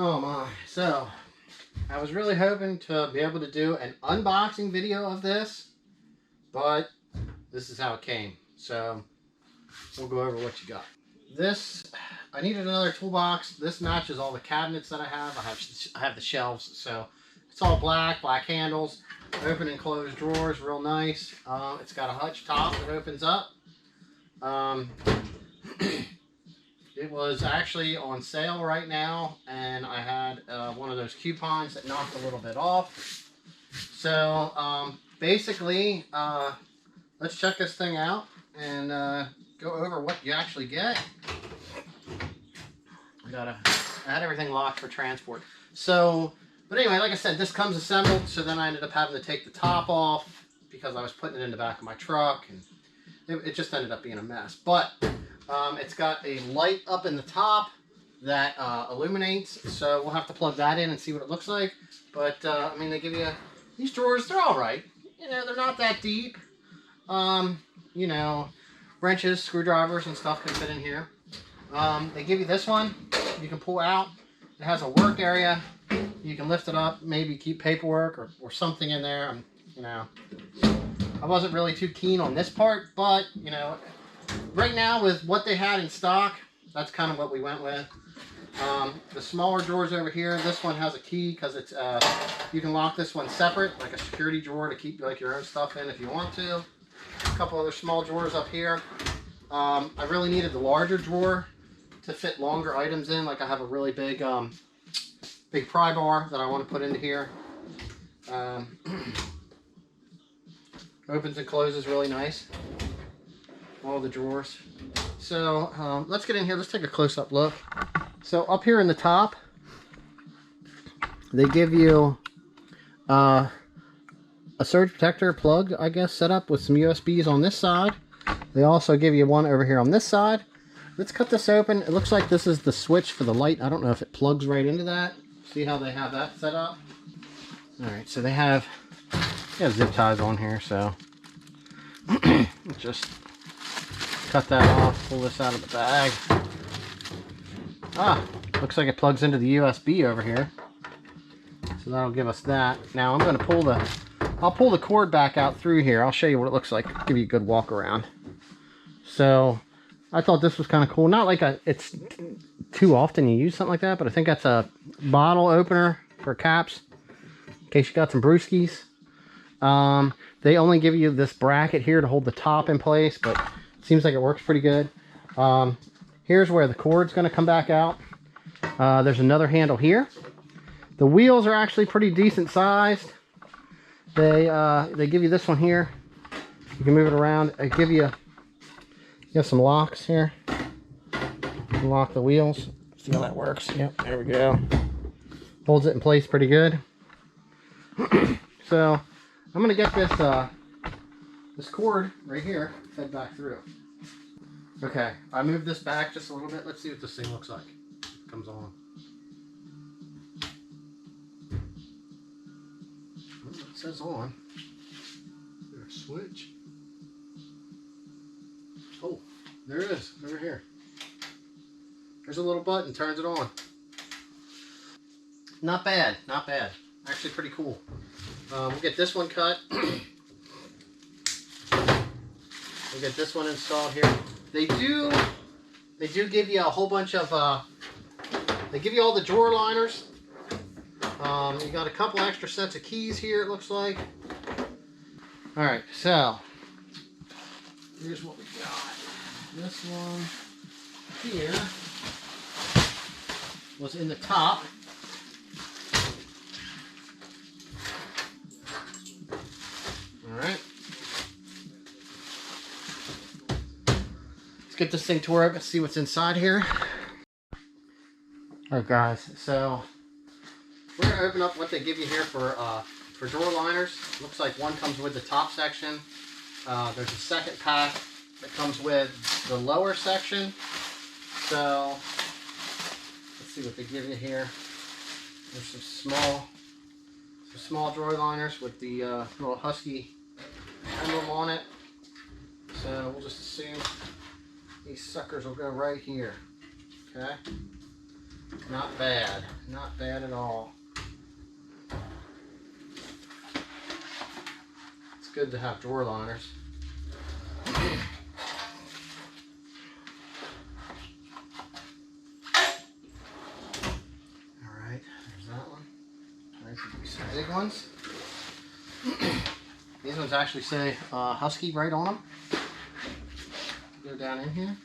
Oh my. So, I was really hoping to be able to do an unboxing video of this, but this is how it came. So, we'll go over what you got. This, I needed another toolbox. This matches all the cabinets that I have. I have the shelves, so it's all black handles, open and close drawers, real nice. It's got a hutch top that opens up. It was actually on sale right now, and I had one of those coupons that knocked a little bit off. So basically, let's check this thing out and go over what you actually get. I had everything locked for transport. So, but anyway, like I said, this comes assembled. So then I ended up having to take the top off because I was putting it in the back of my truck, and it just ended up being a mess. But it's got a light up in the top that illuminates, so we'll have to plug that in and see what it looks like. But I mean, they give you these drawers. They're all right. You know, they're not that deep. You know, wrenches, screwdrivers, and stuff can fit in here. They give you this one. You can pull out. It has a work area. You can lift it up, maybe keep paperwork or something in there. You know, I wasn't really too keen on this part, but you know, right now with what they had in stock, that's kind of what we went with. The smaller drawers over here, this one has a key because it's you can lock this one separate, like a security drawer to keep like your own stuff in if you want to. A couple other small drawers up here. I really needed the larger drawer to fit longer items in. Like I have a really big big pry bar that I want to put into here. Opens and closes really nice. All the drawers. So let's get in here. Let's take a close-up look. So up here in the top, they give you a surge protector plug, I guess, set up with some USBs on this side. They also give you one over here on this side. Let's cut this open. It looks like this is the switch for the light. I don't know if it plugs right into that. See how they have that set up? Alright, so they have zip ties on here, so just cut that off, pull this out of the bag. Looks like it plugs into the USB over here. So that'll give us that. Now I'm going to I'll pull the cord back out through here. I'll show you what it looks like. Give you a good walk around. So I thought this was kind of cool. Not like it's too often you use something like that, but I think that's a bottle opener for caps in case you got some brewskis. They only give you this bracket here to hold the top in place, but it seems like it works pretty good. Here's where the cord's going to come back out. There's another handle here. The wheels are actually pretty decent sized. They give you this one here. You can move it around. They give you some locks here. You can lock the wheels. See how that works. Yep, there we go. Holds it in place pretty good. So I'm gonna get this cord right here fed back through. Okay, I moved this back just a little bit. Let's see what this thing looks like. It comes on. Well, it says on. There's a switch. Oh, there it is, over here. There's a little button, turns it on. Not bad, not bad. Actually pretty cool. We'll get this one cut. We'll get this one installed here. They do give you a whole bunch of, they give you all the drawer liners. You got a couple extra sets of keys here, it looks like. Alright, so here's what we got. This one here was in the top. Alright. Let's get this thing to work and see what's inside here. Alright guys, so we're going to open up what they give you here for drawer liners. Looks like one comes with the top section. There's a second pack that comes with the lower section. So let's see what they give you here. There's some small drawer liners with the little husky emblem on it. So we'll just assume these suckers will go right here. Okay. Not bad. Not bad at all. It's good to have drawer liners. Alright, there's that one. There's some big ones. These ones actually say husky right on them. Go down in here.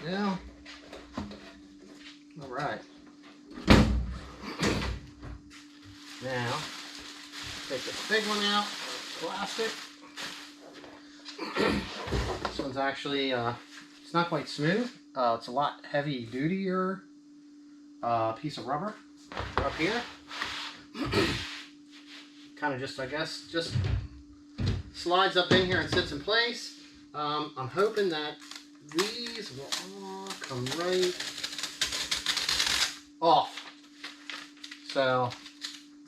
Yeah. All right. Now, take this big one out, plastic. This one's actually, it's not quite smooth. It's a lot heavy duty-er piece of rubber up here. Kind of just, I guess, just slides up in here and sits in place. I'm hoping that these will all come right off. So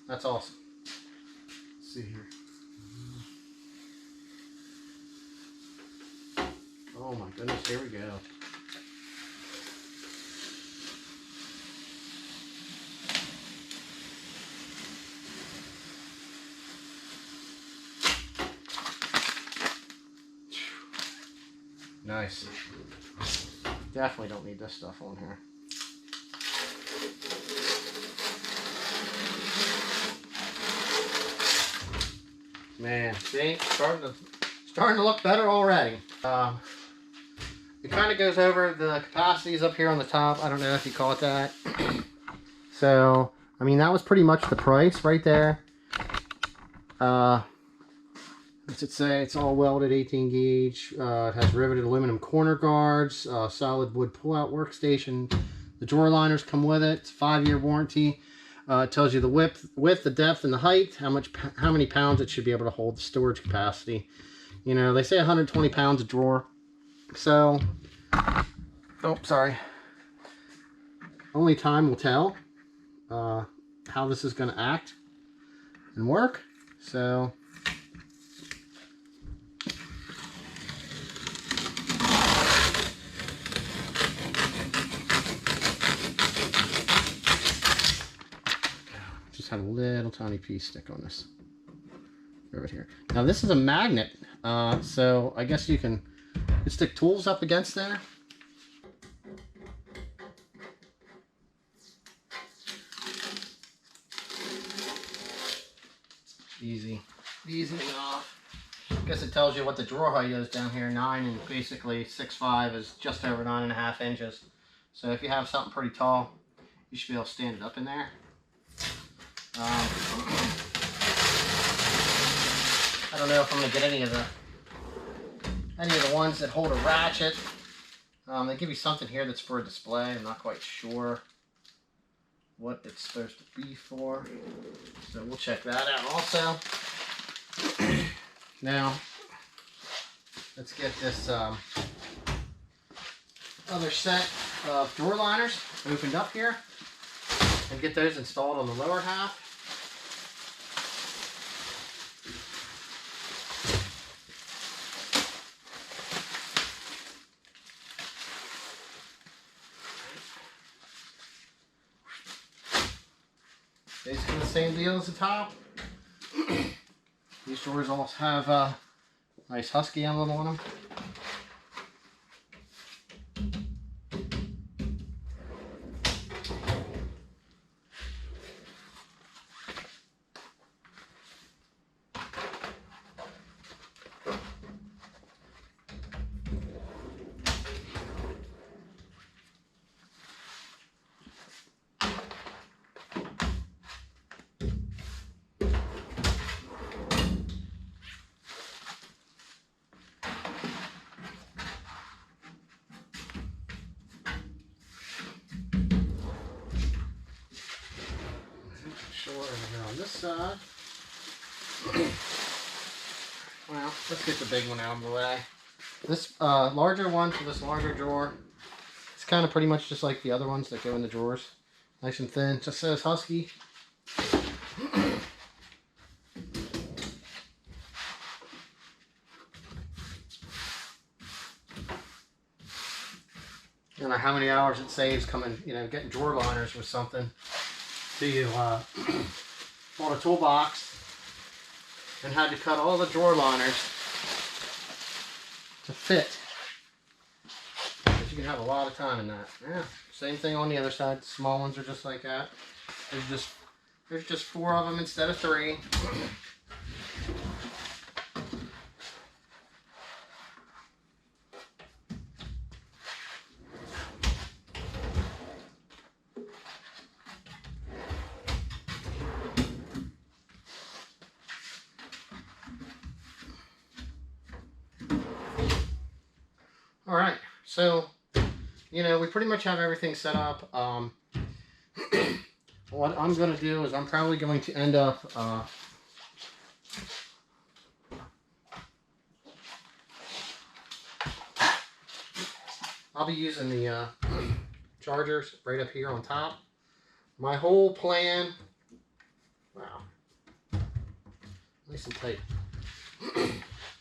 that's awesome. Let's see here. Oh my goodness, here we go. Nice. Definitely don't need this stuff on here. Man, see, starting to look better already. It kind of goes over the capacities up here on the top. I don't know if you call it that. So, I mean, that was pretty much the price right there. What's it say? It's all welded 18 gauge. It has riveted aluminum corner guards, solid wood pull-out workstation. The drawer liners come with it. It's a 5-year warranty. It tells you the width, the depth, and the height. How many pounds it should be able to hold. The storage capacity. You know, they say 120 pounds a drawer. So, oh, sorry. Only time will tell how this is going to act and work. So, just had a little tiny piece stick on this rivet here. Now this is a magnet, so I guess you can stick tools up against there. Easy enough. I guess it tells you what the drawer height is down here, 9, and basically 6'5" is just over 9.5 inches. So if you have something pretty tall, you should be able to stand it up in there. I don't know if I'm gonna get any of the ones that hold a ratchet. They give you something here that's for a display. I'm not quite sure what it's supposed to be for, so we'll check that out also. Now, let's get this other set of drawer liners opened up here and get those installed on the lower half. Basically the same deal as the top. These drawers all have a nice husky emblem on them. On this side, well, let's get the big one out of the way. This larger one for this larger drawer, it's kind of pretty much just like the other ones that go in the drawers. Nice and thin. Just says Husky. I don't know how many hours it saves coming, you know, getting drawer liners with something. So you bought a toolbox and had to cut all the drawer liners to fit. Because you can have a lot of time in that. Yeah, same thing on the other side. Small ones are just like that. There's just 4 of them instead of 3. All right, so, you know, we pretty much have everything set up. What I'm going to do is I'm probably going to end up I'll be using the chargers right up here on top. My whole plan, wow, nice and tight.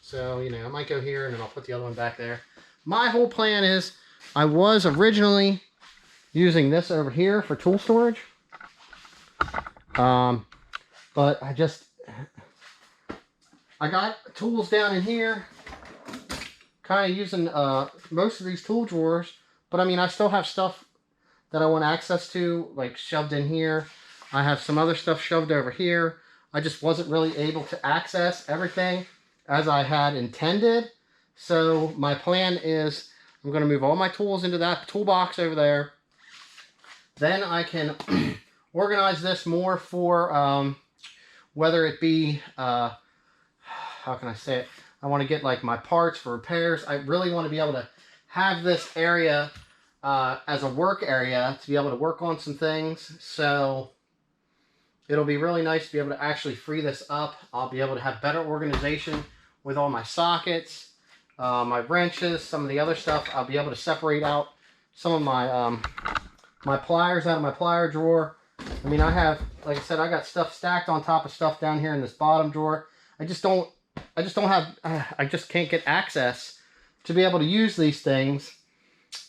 So, you know, I might go here and then I'll put the other one back there. My whole plan is, I was originally using this over here for tool storage. But I got tools down in here, kind of using most of these tool drawers. But I mean, I still have stuff that I want access to, like shoved in here. I have some other stuff shoved over here. I just wasn't really able to access everything as I had intended. So my plan is I'm going to move all my tools into that toolbox over there. Then I can organize this more for whether it be, how can I say it? I want to get like my parts for repairs. I really want to be able to have this area as a work area to be able to work on some things. So it'll be really nice to be able to actually free this up. I'll be able to have better organization with all my sockets. My wrenches, some of the other stuff. I'll be able to separate out some of my my pliers out of my plier drawer. I mean, I have, like I said, I got stuff stacked on top of stuff down here in this bottom drawer. I just can't get access to be able to use these things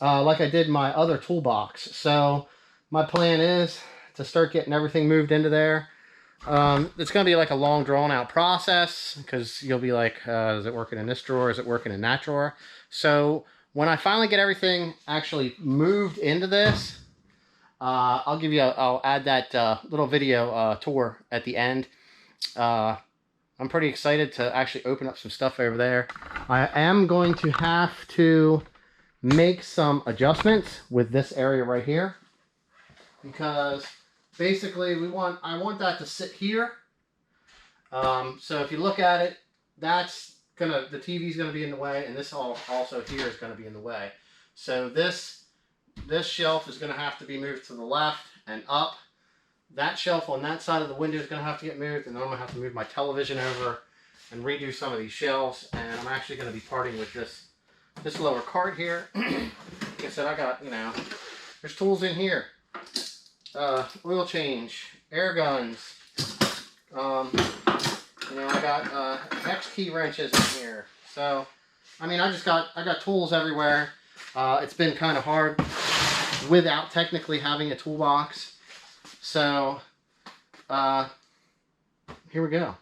like I did my other toolbox. So my plan is to start getting everything moved into there. It's going to be like a long drawn out process because you'll be like, is it working in this drawer? Is it working in that drawer? So when I finally get everything actually moved into this, I'll add that little video tour at the end. I'm pretty excited to actually open up some stuff over there. I am going to have to make some adjustments with this area right here because basically I want that to sit here. So if you look at it, the TV's gonna be in the way, and this also here is gonna be in the way. So this shelf is gonna have to be moved to the left and up. That shelf on that side of the window is gonna have to get moved, and then I'm gonna have to move my television over and redo some of these shelves. And I'm actually gonna be parting with this lower cart here. Like I said, I got, you know, there's tools in here. Oil change, air guns, you know, I got X key wrenches in here. So I mean, I got tools everywhere. It's been kind of hard without technically having a toolbox. So here we go.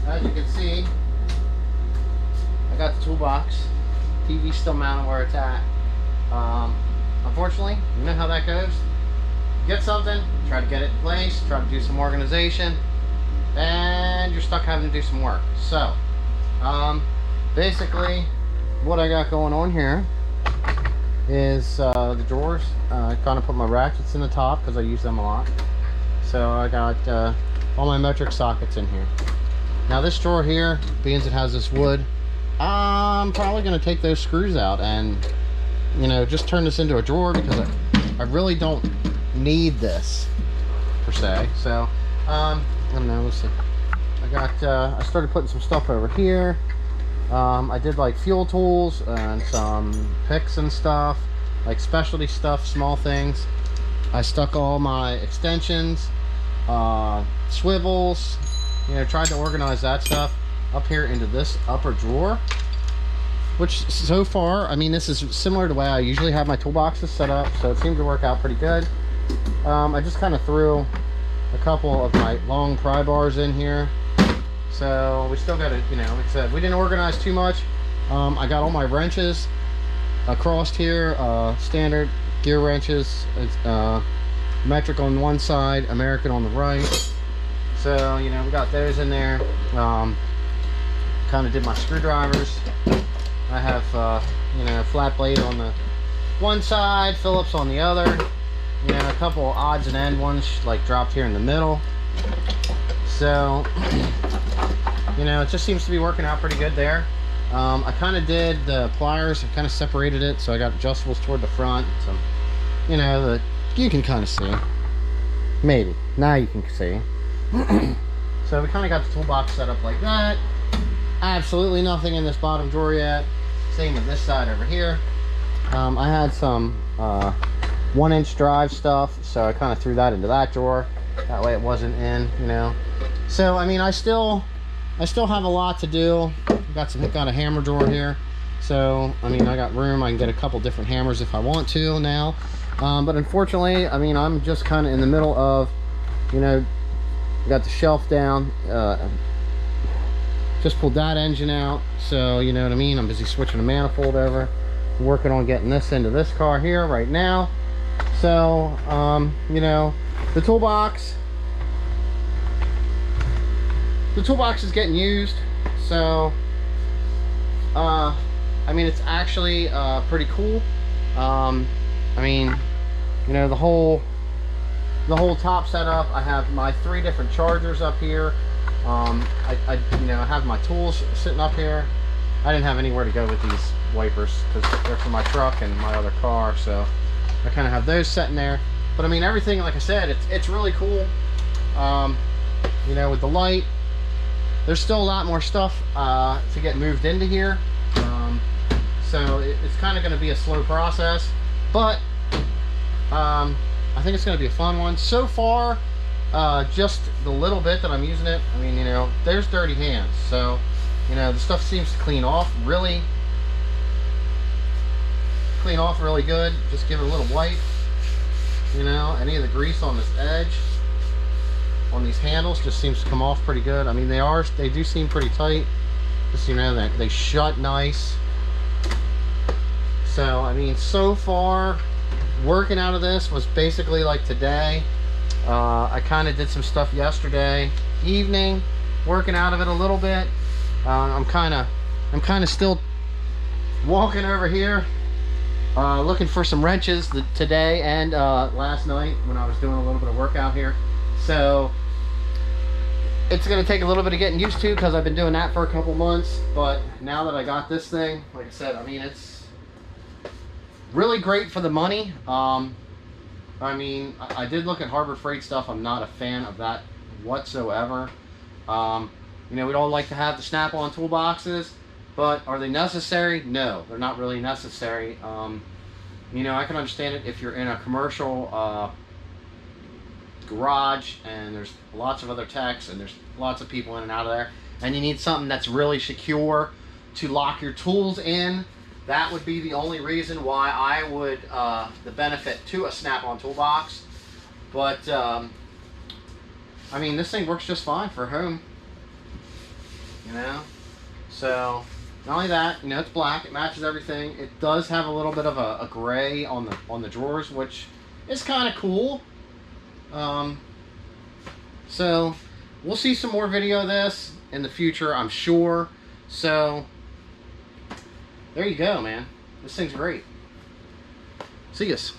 As you can see, I got the toolbox. TV's still mounted where it's at. Unfortunately, you know how that goes. Get something, try to get it in place, try to do some organization, and you're stuck having to do some work. So basically what I got going on here is the drawers. I kind of put my ratchets in the top because I use them a lot. So I got all my metric sockets in here. Now this drawer here, being it has this wood, I'm probably going to take those screws out and, you know, just turn this into a drawer because I really don't need this per se. So I don't know, let's see. I started putting some stuff over here. I did like fuel tools and some picks and stuff, like specialty stuff, small things. I stuck all my extensions, swivels, you know, tried to organize that stuff up here into this upper drawer, which so far, I mean, this is similar to the way I usually have my toolboxes set up, so it seemed to work out pretty good. I just kind of threw a couple of my long pry bars in here. So we still got to, you know, like I said, we didn't organize too much. I got all my wrenches across here, standard gear wrenches, metric on one side, American on the right. So, you know, we got those in there. Kind of did my screwdrivers. I have, you know, flat blade on the one side, Phillips on the other. You know, a couple odds and end ones like dropped here in the middle. So, you know, it just seems to be working out pretty good there. I kind of did the pliers, I kind of separated it, so I got adjustables toward the front. So, you know, you can kind of see. Maybe. Now you can see. So we kind of got the toolbox set up like that. Absolutely nothing in this bottom drawer yet. Same with this side over here. I had some 1-inch drive stuff, so I kind of threw that into that drawer. That way it wasn't in, you know. So I mean, I still have a lot to do. Got a hammer drawer here, so I mean, I got room. I can get a couple different hammers if I want to now, but unfortunately, I mean, I'm just kind of in the middle of, you know, got the shelf down, just pulled that engine out, so you know what I mean. I'm busy switching the manifold over, working on getting this into this car here right now. So you know, the toolbox is getting used. So I mean, it's actually pretty cool. I mean, you know, the whole top setup, I have my 3 different chargers up here. I you know, I have my tools sitting up here. I didn't have anywhere to go with these wipers because they're for my truck and my other car, so I kind of have those sitting there. But I mean, everything, like I said, it's really cool. You know, with the light, there's still a lot more stuff to get moved into here. So it's kind of going to be a slow process, but I think it's going to be a fun one. So far, just the little bit that I'm using it, I mean, you know, there's dirty hands. So, you know, the stuff seems to clean off really good. Just give it a little wipe. You know, any of the grease on this edge, on these handles, just seems to come off pretty good. I mean, they do seem pretty tight. Just, you know, they shut nice. So, I mean, so far, working out of this was basically like today. I kind of did some stuff yesterday evening, working out of it a little bit. I'm kind of still walking over here, looking for some wrenches today and last night when I was doing a little bit of workout here. So it's going to take a little bit of getting used to because I've been doing that for a couple months. But now that I got this thing, like I said, I mean, it's really great for the money. I mean, I did look at Harbor Freight stuff. I'm not a fan of that whatsoever. You know, we don't like to have the snap-on toolboxes, but are they necessary? No, they're not really necessary. You know, I can understand it if you're in a commercial garage and there's lots of other techs and there's lots of people in and out of there, and you need something that's really secure to lock your tools in. That would be the only reason why I would the benefit to a snap-on toolbox. But I mean, this thing works just fine for home, you know. So not only that, you know, it's black, it matches everything. It does have a little bit of a gray on the drawers, which is kind of cool. So we'll see some more video of this in the future, I'm sure. So there you go, man. This thing's great. See yas.